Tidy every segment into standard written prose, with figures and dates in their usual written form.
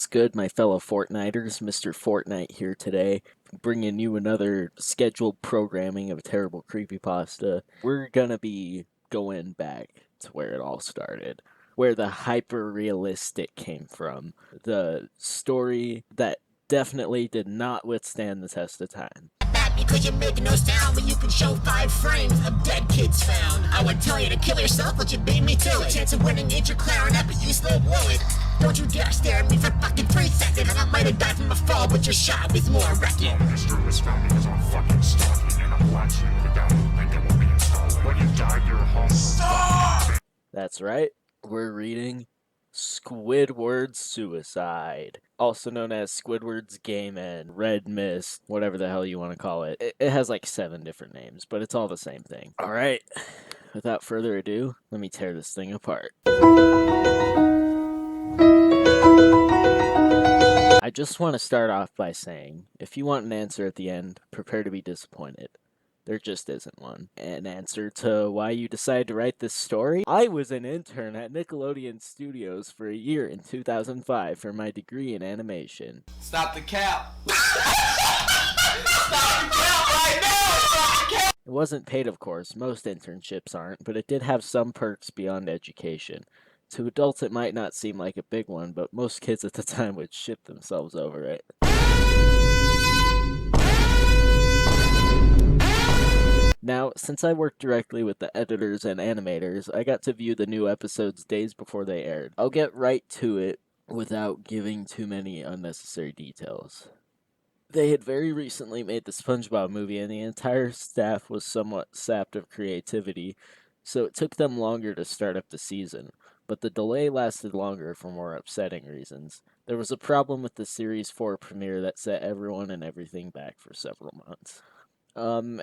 good, my fellow Fortniters? Mr. Fortnite here today, bringing you another scheduled programming of a terrible creepypasta. We're gonna be going back to where it all started, where the hyper-realistic came from, the story that definitely did not withstand the test of time. Because you're making no sound when you can show 5 frames of dead kids found. I would tell you to kill yourself, but you beat me to it. Chance of winning ain't your clarinet, but you still blow it. Don't you dare stare at me for fucking 3 seconds. And I might have died from a fall, but your shot was more wrecking. History was found because I'm fucking stalking. And I'm watching you down the link that will be installed. When you die, you're home. Stop! That's right, we're reading Squidward's Suicide, also known as Squidward's Game End, Red Mist, whatever the hell you want to call it. It has like 7 different names, but it's all the same thing. Alright, without further ado, let me tear this thing apart. I just want to start off by saying, if you want an answer at the end, prepare to be disappointed. There just isn't one. An answer to why you decided to write this story? I was an intern at Nickelodeon Studios for a year in 2005 for my degree in animation. Stop the cap! Stop the cap right now! Stop the cap! It wasn't paid, of course. Most internships aren't, but it did have some perks beyond education. To adults, it might not seem like a big one, but most kids at the time would shit themselves over it. Now, since I worked directly with the editors and animators, I got to view the new episodes days before they aired. I'll get right to it without giving too many unnecessary details. They had very recently made the SpongeBob movie, and the entire staff was somewhat sapped of creativity, so it took them longer to start up the season. But the delay lasted longer for more upsetting reasons. There was a problem with the Series 4 premiere that set everyone and everything back for several months.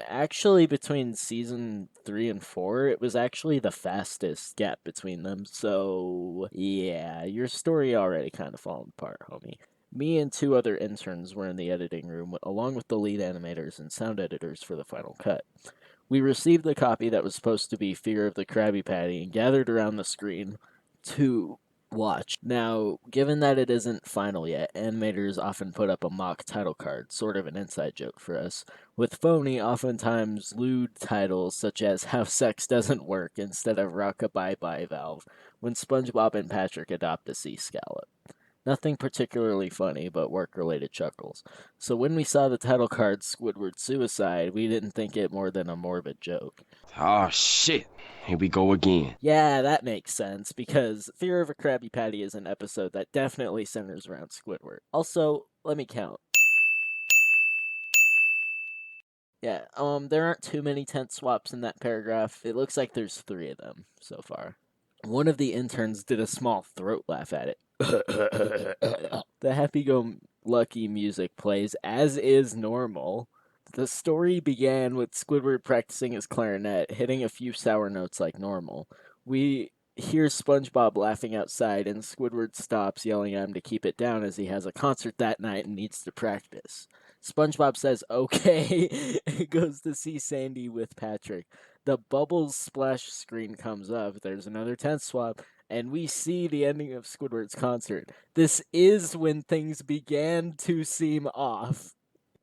Actually, between season 3 and 4, it was actually the fastest gap between them, so yeah, your story already kind of falling apart, homie. Me and 2 other interns were in the editing room, along with the lead animators and sound editors for the final cut. We received the copy that was supposed to be Fear of the Krabby Patty and gathered around the screen to watch. Now, given that it isn't final yet, animators often put up a mock title card, sort of an inside joke for us, with phony, oftentimes lewd titles such as How Sex Doesn't Work instead of Rock-a-Bye-Bye Valve, when SpongeBob and Patrick adopt a sea scallop. Nothing particularly funny, but work-related chuckles. So when we saw the title card Squidward's Suicide, we didn't think it more than a morbid joke. Oh shit, here we go again. Yeah, that makes sense, because Fear of a Krabby Patty is an episode that definitely centers around Squidward. Also, let me count. Yeah, there aren't too many tent swaps in that paragraph. It looks like there's 3 of them so far. One of the interns did a small throat laugh at it. The happy-go-lucky music plays, as is normal. The story began with Squidward practicing his clarinet, hitting a few sour notes like normal. We hear SpongeBob laughing outside, and Squidward stops, yelling at him to keep it down as he has a concert that night and needs to practice. SpongeBob says, okay, and goes to see Sandy with Patrick. The Bubbles splash screen comes up, there's another tent swap, and we see the ending of Squidward's concert. This is when things began to seem off.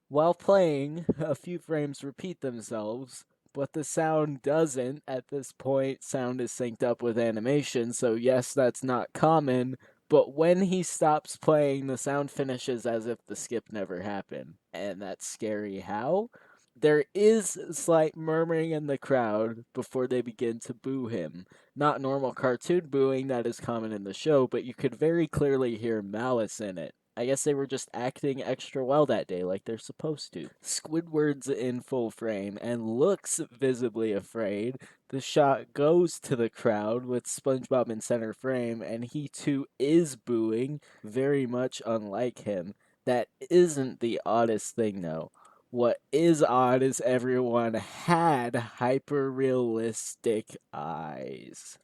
While playing, a few frames repeat themselves, but the sound doesn't. At this point, sound is synced up with animation, so yes, that's not common, but when he stops playing, the sound finishes as if the skip never happened. And that's scary. How? There is slight murmuring in the crowd before they begin to boo him. Not normal cartoon booing that is common in the show, but you could very clearly hear malice in it. I guess they were just acting extra well that day like they're supposed to. Squidward's in full frame and looks visibly afraid. The shot goes to the crowd with SpongeBob in center frame, and he too is booing, very much unlike him. That isn't the oddest thing though. What is odd is everyone had hyper-realistic eyes.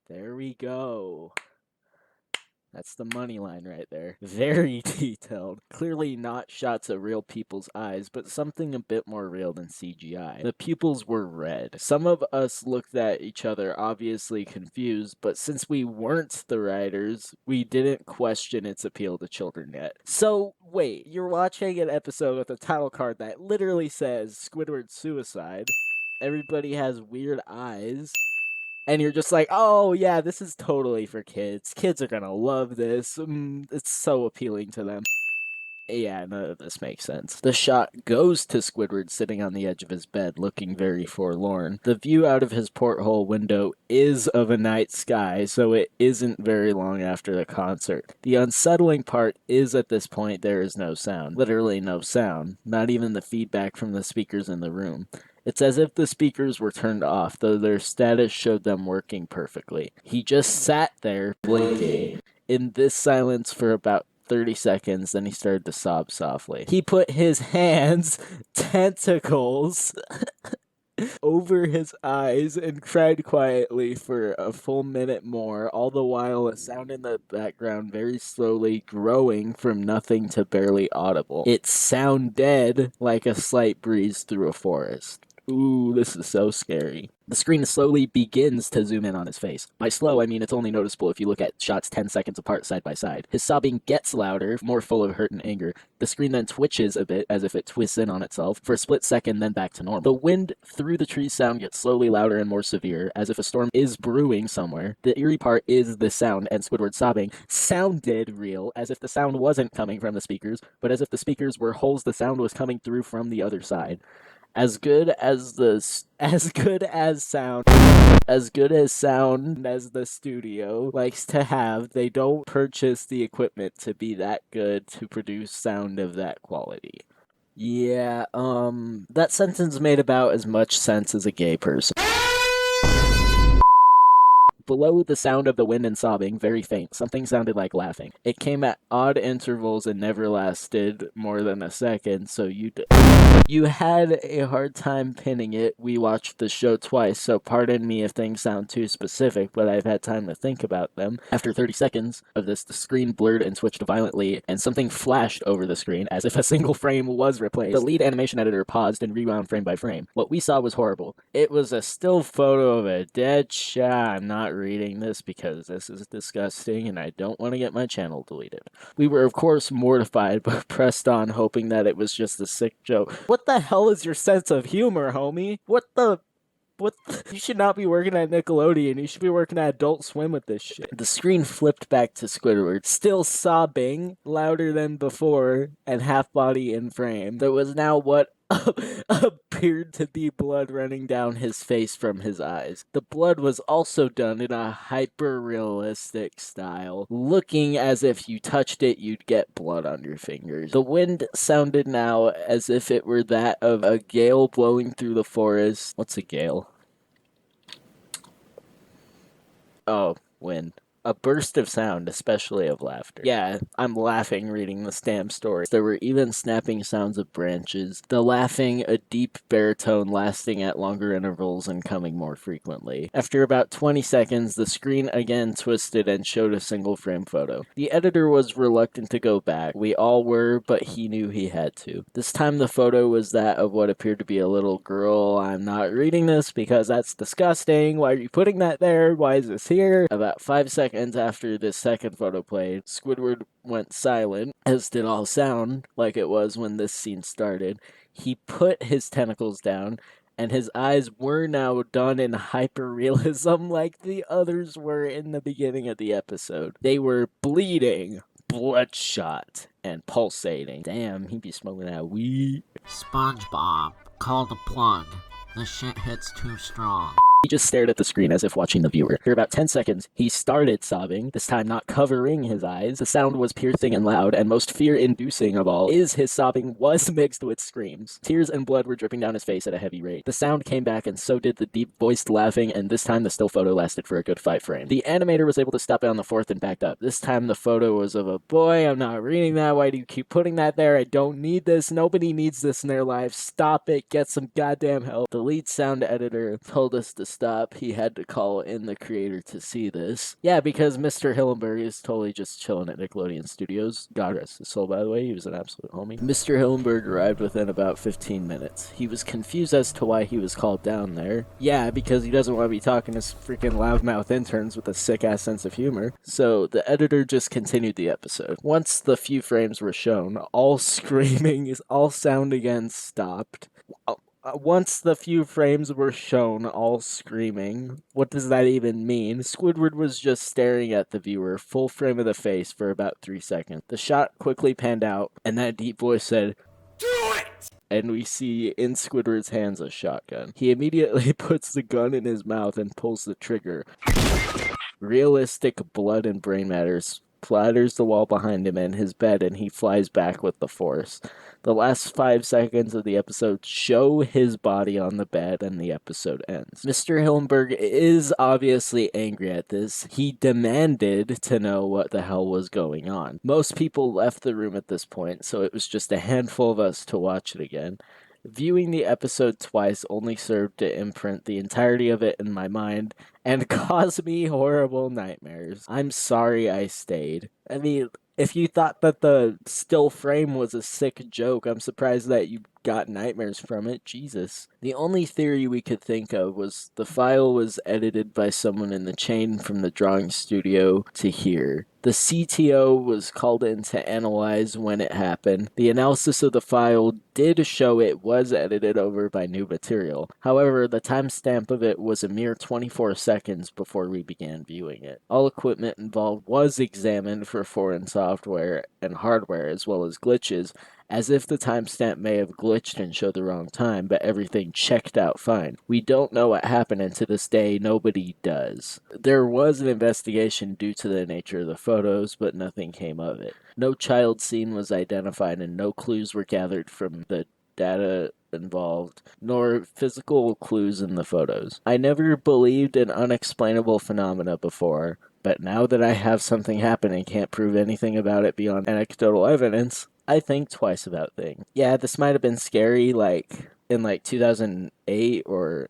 There we go. That's the money line right there. Very detailed. Clearly not shots of real people's eyes, but something a bit more real than CGI. The pupils were red. Some of us looked at each other obviously confused, but since we weren't the writers, we didn't question its appeal to children yet. So, wait, you're watching an episode with a title card that literally says Squidward suicide. Everybody has weird eyes. And you're just like, oh yeah, this is totally for kids. Kids are gonna love this. It's so appealing to them. Yeah, none of this makes sense. The shot goes to Squidward sitting on the edge of his bed, looking very forlorn. The view out of his porthole window is of a night sky, so it isn't very long after the concert. The unsettling part is at this point there is no sound. Literally no sound. Not even the feedback from the speakers in the room. It's as if the speakers were turned off, though their status showed them working perfectly. He just sat there, blinking, in this silence for about 30 seconds, then he started to sob softly. He put his hands, tentacles, over his eyes and cried quietly for a full minute more, all the while a sound in the background very slowly growing from nothing to barely audible. It sounded like a slight breeze through a forest. Ooh, this is so scary. The screen slowly begins to zoom in on his face. By slow, I mean it's only noticeable if you look at shots 10 seconds apart side by side. His sobbing gets louder, more full of hurt and anger. The screen then twitches a bit, as if it twists in on itself, for a split second, then back to normal. The wind through the trees sound gets slowly louder and more severe, as if a storm is brewing somewhere. The eerie part is the sound, and Squidward sobbing sounded real, as if the sound wasn't coming from the speakers, but as if the speakers were holes the sound was coming through from the other side. As good as sound as the studio likes to have, they don't purchase the equipment to be that good to produce sound of that quality. Yeah, that sentence made about as much sense as a gay person. Below the sound of the wind and sobbing, very faint, something sounded like laughing. It came at odd intervals and never lasted more than a second, so you had a hard time pinning it. We watched the show twice, so pardon me if things sound too specific, but I've had time to think about them. After 30 seconds of this, the screen blurred and switched violently, and something flashed over the screen as if a single frame was replaced. The lead animation editor paused and rewound frame by frame. What we saw was horrible. It was a still photo of a dead shot. I'm not reading this because this is disgusting and I don't want to get my channel deleted. We were of course mortified but pressed on, hoping that it was just a sick joke. What the hell is your sense of humor, homie? You should not be working at Nickelodeon. You should be working at Adult Swim with this shit. The screen flipped back to Squidward, still sobbing, louder than before, and half body in frame. There was now what appeared to be blood running down his face from his eyes. The blood was also done in a hyper-realistic style, looking as if you touched it, you'd get blood on your fingers. The wind sounded now as if it were that of a gale blowing through the forest. What's a gale? Oh, wind. A burst of sound, especially of laughter. Yeah, I'm laughing reading this damn story. There were even snapping sounds of branches. The laughing, a deep baritone lasting at longer intervals and coming more frequently. After about 20 seconds, the screen again twisted and showed a single frame photo. The editor was reluctant to go back. We all were, but he knew he had to. This time the photo was that of what appeared to be a little girl. I'm not reading this because that's disgusting. Why are you putting that there? Why is this here? About 5 seconds after this second photo played, Squidward went silent, as did all sound, like it was when this scene started. He put his tentacles down, and his eyes were now done in hyper-realism like the others were in the beginning of the episode. They were bleeding, bloodshot, and pulsating. Damn, he be smoking that weed. SpongeBob, call the plug. The shit hits too strong. He just stared at the screen as if watching the viewer. For about 10 seconds, he started sobbing, this time not covering his eyes. The sound was piercing and loud, and most fear-inducing of all is his sobbing was mixed with screams. Tears and blood were dripping down his face at a heavy rate. The sound came back, and so did the deep-voiced laughing, and this time the still photo lasted for a good 5 frames. The animator was able to stop it on the 4th and backed up. This time the photo was of a boy. I'm not reading that. Why do you keep putting that there? I don't need this. Nobody needs this in their lives. Stop it. Get some goddamn help. The lead sound editor told us to stop, he had to call in the creator to see this. Yeah, because Mr. Hillenburg is totally just chilling at Nickelodeon Studios. God rest his soul, by the way. He was an absolute homie. Mr. Hillenburg arrived within about 15 minutes. He was confused as to why he was called down there. Yeah, because he doesn't want to be talking to freaking loudmouth interns with a sick-ass sense of humor. So the editor just continued the episode. Once the few frames were shown, all screaming, all sound again stopped. Once the few frames were shown, all screaming. What does that even mean? Squidward was just staring at the viewer, full frame of the face, for about 3 seconds. The shot quickly panned out, and that deep voice said, "Do it!" And we see in Squidward's hands a shotgun. He immediately puts the gun in his mouth and pulls the trigger. Realistic blood and brain matter splatters the wall behind him and his bed, and he flies back with the force. The last 5 seconds of the episode show his body on the bed, and the episode ends. Mr. Hillenburg is obviously angry at this. He demanded to know what the hell was going on. Most people left the room at this point, so it was just a handful of us to watch it again. Viewing the episode twice only served to imprint the entirety of it in my mind and cause me horrible nightmares. I'm sorry I stayed. I mean, if you thought that the still frame was a sick joke, I'm surprised that you got nightmares from it. Jesus. The only theory we could think of was the file was edited by someone in the chain from the drawing studio to here. The CTO was called in to analyze when it happened. The analysis of the file did show it was edited over by new material. However, the timestamp of it was a mere 24 seconds before we began viewing it. All equipment involved was examined for foreign software and hardware, as well as glitches, as if the timestamp may have glitched and showed the wrong time, but everything checked out fine. We don't know what happened, and to this day, nobody does. There was an investigation due to the nature of the photos, but nothing came of it. No child scene was identified, and no clues were gathered from the data involved, nor physical clues in the photos. I never believed in unexplainable phenomena before, but now that I have something happen and can't prove anything about it beyond anecdotal evidence, I think twice about things. Yeah, this might have been scary, in 2008, or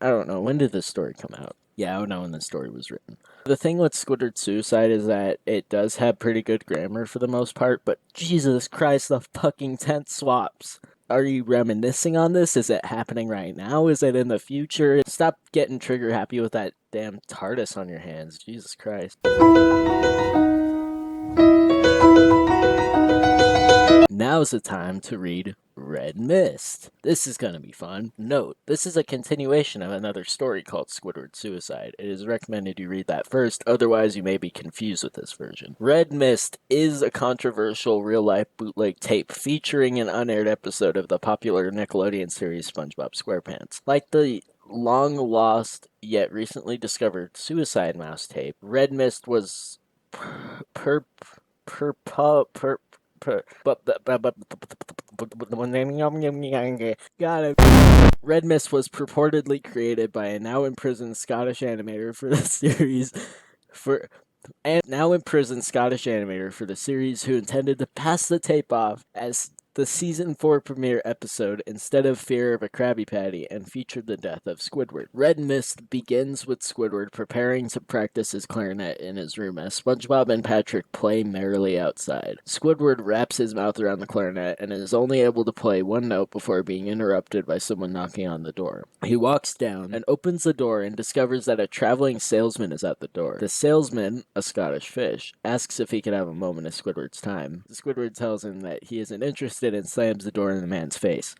I don't know. When did this story come out? Yeah, I don't know when the story was written. The thing with Squidward's suicide is that it does have pretty good grammar for the most part, but Jesus Christ, the fucking tent swaps. Are you reminiscing on this? Is it happening right now? Is it in the future? Stop getting trigger happy with that damn TARDIS on your hands. Jesus Christ. Now's the time to read Red Mist. This is going to be fun. Note, this is a continuation of another story called Squidward's Suicide. It is recommended you read that first, otherwise you may be confused with this version. Red Mist is a controversial real-life bootleg tape featuring an unaired episode of the popular Nickelodeon series SpongeBob SquarePants. Like the long-lost yet recently discovered Suicide Mouse tape, Red Mist was Got it. Red Mist was purportedly created by a now imprisoned Scottish animator for the series who intended to pass the tape off as the season 4 premiere episode instead of Fear of a Krabby Patty, and featured the death of Squidward. Red Mist begins with Squidward preparing to practice his clarinet in his room as SpongeBob and Patrick play merrily outside. Squidward wraps his mouth around the clarinet and is only able to play one note before being interrupted by someone knocking on the door. He walks down and opens the door and discovers that a traveling salesman is at the door. The salesman, a Scottish fish, asks if he could have a moment of Squidward's time. Squidward tells him that he isn't interested and slams the door in the man's face.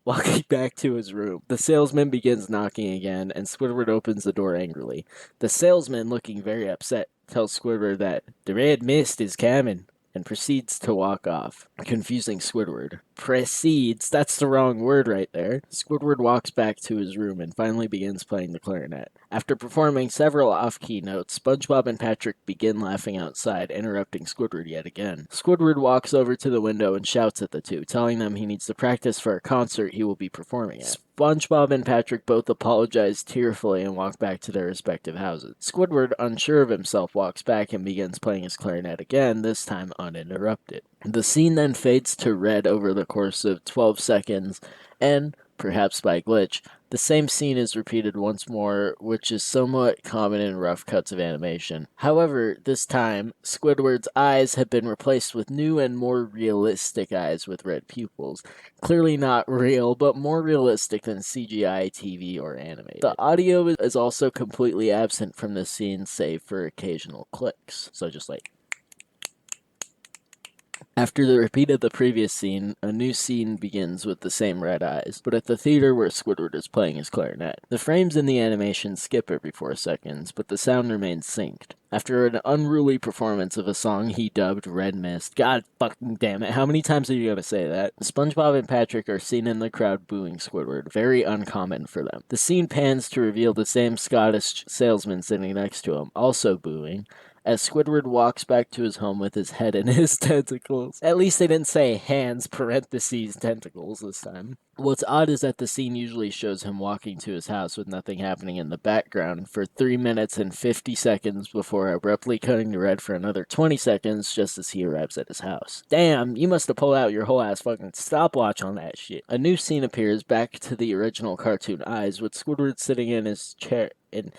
Walking back to his room, the salesman begins knocking again, and Squidward opens the door angrily. The salesman, looking very upset, tells Squidward that the red mist is coming, and proceeds to walk off, confusing Squidward. Proceeds, that's the wrong word right there. Squidward walks back to his room and finally begins playing the clarinet. After performing several off-key notes, SpongeBob and Patrick begin laughing outside, interrupting Squidward yet again. Squidward walks over to the window and shouts at the two, telling them he needs to practice for a concert he will be performing at. SpongeBob and Patrick both apologize tearfully and walk back to their respective houses. Squidward, unsure of himself, walks back and begins playing his clarinet again, this time uninterrupted. The scene then fades to red over the course of 12 seconds, and perhaps by glitch, the same scene is repeated once more, which is somewhat common in rough cuts of animation. However, this time, Squidward's eyes have been replaced with new and more realistic eyes with red pupils. Clearly not real, but more realistic than CGI, TV, or animated. The audio is also completely absent from this scene, save for occasional clicks. So just like... After the repeat of the previous scene, a new scene begins with the same red eyes, but at the theater where Squidward is playing his clarinet. The frames in the animation skip every 4 seconds, but the sound remains synced. After an unruly performance of a song he dubbed Red Mist, god fucking damn it, how many times are you gonna say that? SpongeBob and Patrick are seen in the crowd booing Squidward, very uncommon for them. The scene pans to reveal the same Scottish salesman sitting next to him, also booing, as Squidward walks back to his home with his head in his tentacles. At least they didn't say hands parentheses tentacles this time. What's odd is that the scene usually shows him walking to his house with nothing happening in the background for 3 minutes and 50 seconds before abruptly cutting to red for another 20 seconds just as he arrives at his house. Damn, you must have pulled out your whole ass fucking stopwatch on that shit. A new scene appears back to the original cartoon eyes with Squidward sitting in his chair with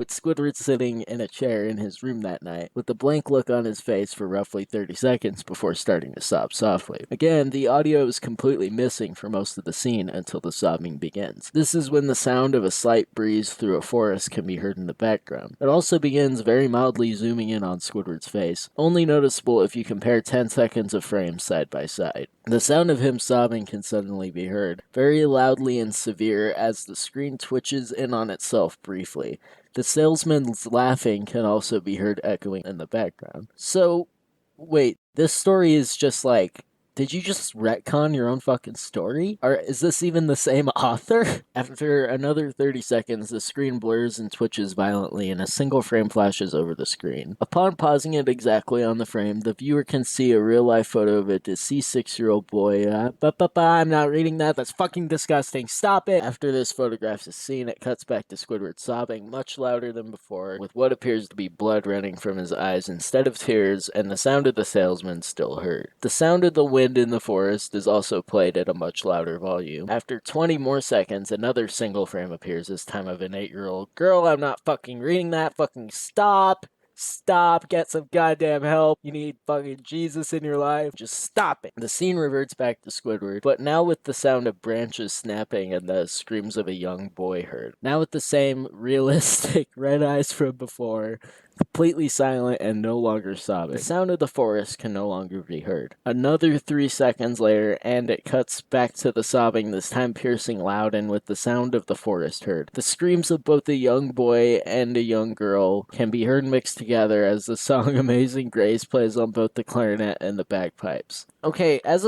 Squidward sitting in a chair in his room that night, with a blank look on his face for roughly 30 seconds before starting to sob softly. Again, the audio is completely missing for most of the scene until the sobbing begins. This is when the sound of a slight breeze through a forest can be heard in the background. It also begins very mildly zooming in on Squidward's face, only noticeable if you compare 10 seconds of frames side by side. The sound of him sobbing can suddenly be heard, very loudly and severe as the screen twitches in on itself briefly. The salesman's laughing can also be heard echoing in the background. So, wait, this story is just like... Did you just retcon your own fucking story? Or is this even the same author? After another 30 seconds, the screen blurs and twitches violently and a single frame flashes over the screen. Upon pausing it exactly on the frame, the viewer can see a real-life photo of a deceased 6-year-old boy. I'm not reading that. That's fucking disgusting. Stop it! After this photograph is seen, it cuts back to Squidward sobbing much louder than before, with what appears to be blood running from his eyes instead of tears, and the sound of the salesman still heard. The sound of the wind in the forest is also played at a much louder volume. After 20 more seconds, another single frame appears, this time of an 8-year-old girl. I'm not fucking reading that. Fucking stop. Stop. Get some goddamn help. You need fucking Jesus in your life. Just stop it. The scene reverts back to Squidward, but now with the sound of branches snapping and the screams of a young boy heard. Now with the same realistic red eyes from before, completely silent and no longer sobbing. The sound of the forest can no longer be heard. Another 3 seconds later, and it cuts back to the sobbing, this time piercing loud and with the sound of the forest heard. The screams of both a young boy and a young girl can be heard mixed together as the song Amazing Grace plays on both the clarinet and the bagpipes. Okay, as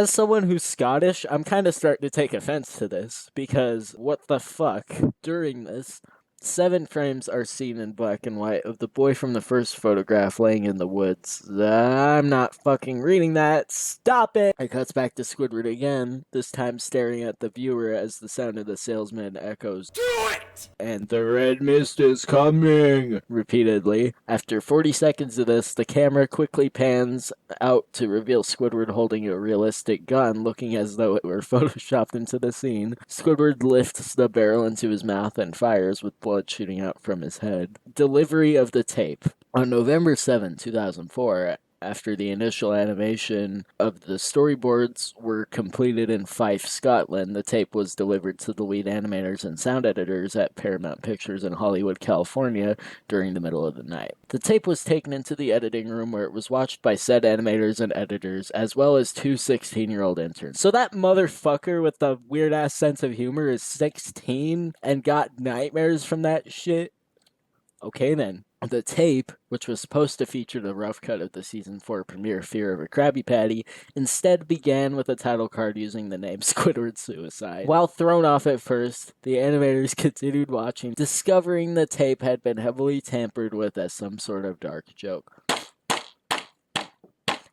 someone who's Scottish, I'm kind of starting to take offense to this, because what the fuck? During this, 7 frames are seen in black and white of the boy from the first photograph laying in the woods. I'm not fucking reading that. Stop it! It cuts back to Squidward again, this time staring at the viewer as the sound of the salesman echoes, "Do it!" and "The red mist is coming!" repeatedly. After 40 seconds of this, the camera quickly pans out to reveal Squidward holding a realistic gun, looking as though it were photoshopped into the scene. Squidward lifts the barrel into his mouth and fires with blood shooting out from his head. Delivery of the tape. On November 7, 2004, after the initial animation of the storyboards were completed in Fife, Scotland, the tape was delivered to the lead animators and sound editors at Paramount Pictures in Hollywood, California during the middle of the night. The tape was taken into the editing room where it was watched by said animators and editors, as well as 2 16-year-old interns. So that motherfucker with the weird-ass sense of humor is 16 and got nightmares from that shit? Okay then. The tape, which was supposed to feature the rough cut of the season 4 premiere Fear of a Krabby Patty, instead began with a title card using the name Squidward Suicide. While thrown off at first, the animators continued watching, discovering the tape had been heavily tampered with as some sort of dark joke.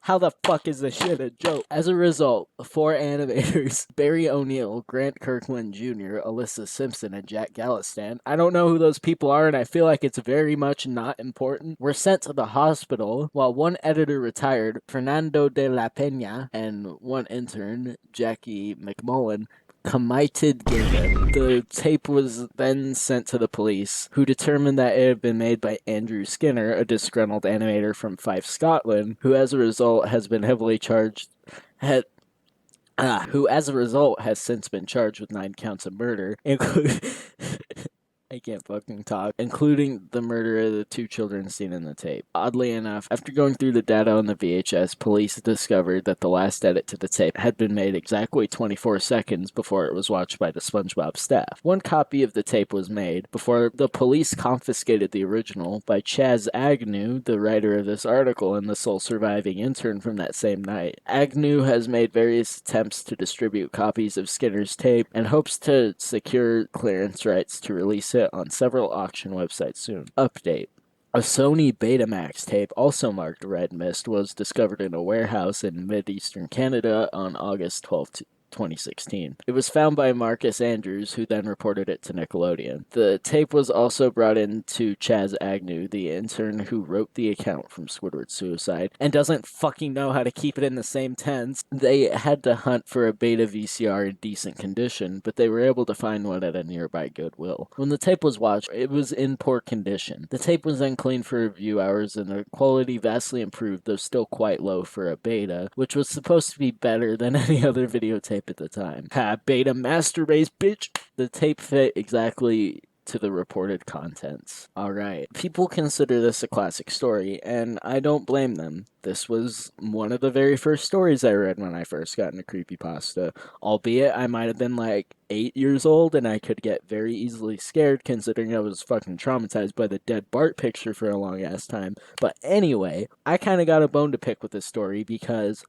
How the fuck is this shit a joke? As a result, 4 animators, Barry O'Neill, Grant Kirkland Jr., Alyssa Simpson, and Jack Gallistan, I don't know who those people are, and I feel like it's very much not important, were sent to the hospital, while one editor retired, Fernando de la Peña, and one intern, Jackie McMullen, committed Gambit. The tape was then sent to the police, who determined that it had been made by Andrew Skinner, a disgruntled animator from Fife, Scotland, who as a result has been heavily charged. Who as a result has since been charged with 9 counts of murder, including I can't fucking talk, including the murder of the 2 children seen in the tape. Oddly enough, after going through the data on the VHS, police discovered that the last edit to the tape had been made exactly 24 seconds before it was watched by the SpongeBob staff. One copy of the tape was made before the police confiscated the original by Chaz Agnew, the writer of this article and the sole surviving intern from that same night. Agnew has made various attempts to distribute copies of Skinner's tape and hopes to secure clearance rights to release it on several auction websites soon. Update. A Sony Betamax tape, also marked Red Mist, was discovered in a warehouse in mid-eastern Canada on August 12th, 2016. It was found by Marcus Andrews, who then reported it to Nickelodeon. The tape was also brought in to Chaz Agnew, the intern who wrote the account from Squidward's suicide, and doesn't fucking know how to keep it in the same tense. They had to hunt for a beta VCR in decent condition, but they were able to find one at a nearby Goodwill. When the tape was watched, it was in poor condition. The tape was then cleaned for review hours, and the quality vastly improved, though still quite low for a beta, which was supposed to be better than any other videotape at the time. Ha, beta master race, bitch! The tape fit exactly to the reported contents. Alright, people consider this a classic story, and I don't blame them. This was one of the very first stories I read when I first got into creepypasta, albeit I might have been like 8 years old and I could get very easily scared considering I was fucking traumatized by the dead Bart picture for a long ass time. But anyway, I kinda got a bone to pick with this story because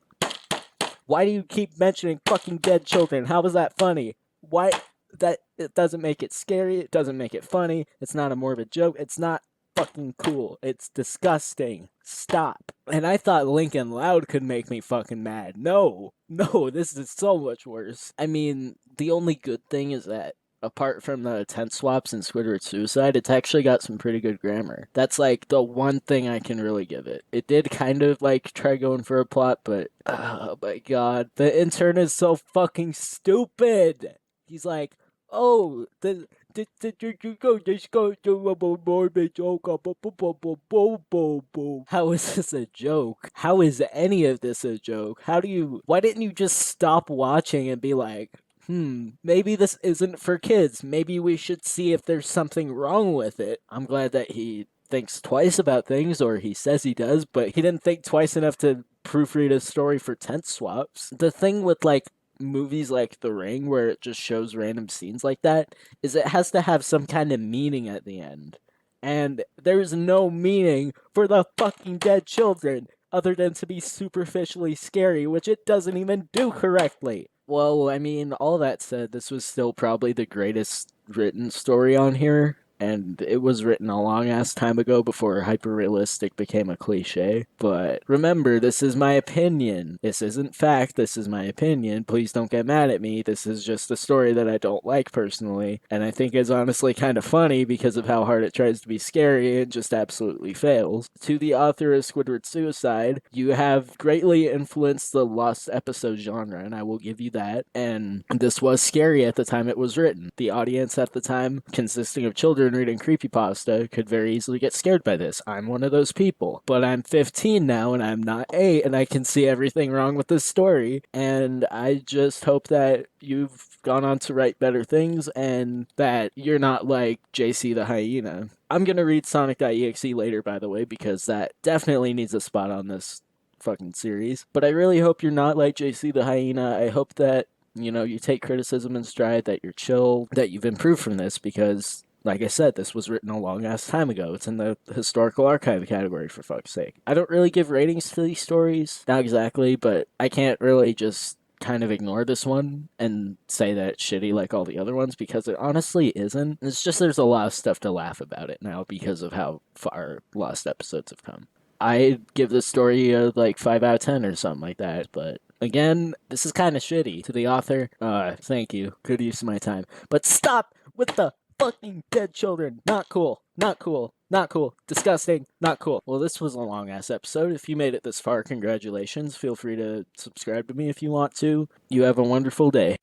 why do you keep mentioning fucking dead children? How is that funny? Why? That it doesn't make it scary. It doesn't make it funny. It's not a morbid joke. It's not fucking cool. It's disgusting. Stop. And I thought Lincoln Loud could make me fucking mad. No, this is so much worse. I mean, the only good thing is that apart from the tent swaps and Squidward's suicide, it's actually got some pretty good grammar. That's like the one thing I can really give it. It did kind of like try going for a plot, but oh my god, the intern is so fucking stupid. He's like, oh, did you go just go to a morbid joke? How is this a joke? How is any of this a joke? Why didn't you just stop watching and be like, maybe this isn't for kids. Maybe we should see if there's something wrong with it. I'm glad that he thinks twice about things, or he says he does, but he didn't think twice enough to proofread a story for tent swaps. The thing with, like, movies like The Ring, where it just shows random scenes like that, is it has to have some kind of meaning at the end. And there's no meaning for the fucking dead children, other than to be superficially scary, which it doesn't even do correctly. Well, I mean, all that said, this was still probably the greatest written story on here, and it was written a long-ass time ago before hyper-realistic became a cliche. But remember, this is my opinion. This isn't fact, this is my opinion. Please don't get mad at me. This is just a story that I don't like personally, and I think is honestly kind of funny because of how hard it tries to be scary and just absolutely fails. To the author of Squidward's suicide, you have greatly influenced the lost episode genre, and I will give you that. And this was scary at the time it was written. The audience at the time, consisting of children reading creepypasta, could very easily get scared by this. I'm one of those people. But I'm 15 now and I'm not 8, and I can see everything wrong with this story. And I just hope that you've gone on to write better things and that you're not like JC the Hyena. I'm gonna read Sonic.exe later, by the way, because that definitely needs a spot on this fucking series. But I really hope you're not like JC the Hyena. I hope that, you know, you take criticism in stride, that you're chill, that you've improved from this, because like I said, this was written a long-ass time ago. It's in the historical archive category, for fuck's sake. I don't really give ratings to these stories. Not exactly, but I can't really just kind of ignore this one and say that it's shitty like all the other ones, because it honestly isn't. It's just there's a lot of stuff to laugh about it now because of how far lost episodes have come. I'd give this story a like 5 out of 10 or something like that. But again, this is kind of shitty. To the author, thank you. Good use of my time. But stop with the fucking dead children. Not cool. Not cool. Not cool. Disgusting. Not cool. Well, this was a long ass episode. If you made it this far, congratulations. Feel free to subscribe to me if you want to. You have a wonderful day.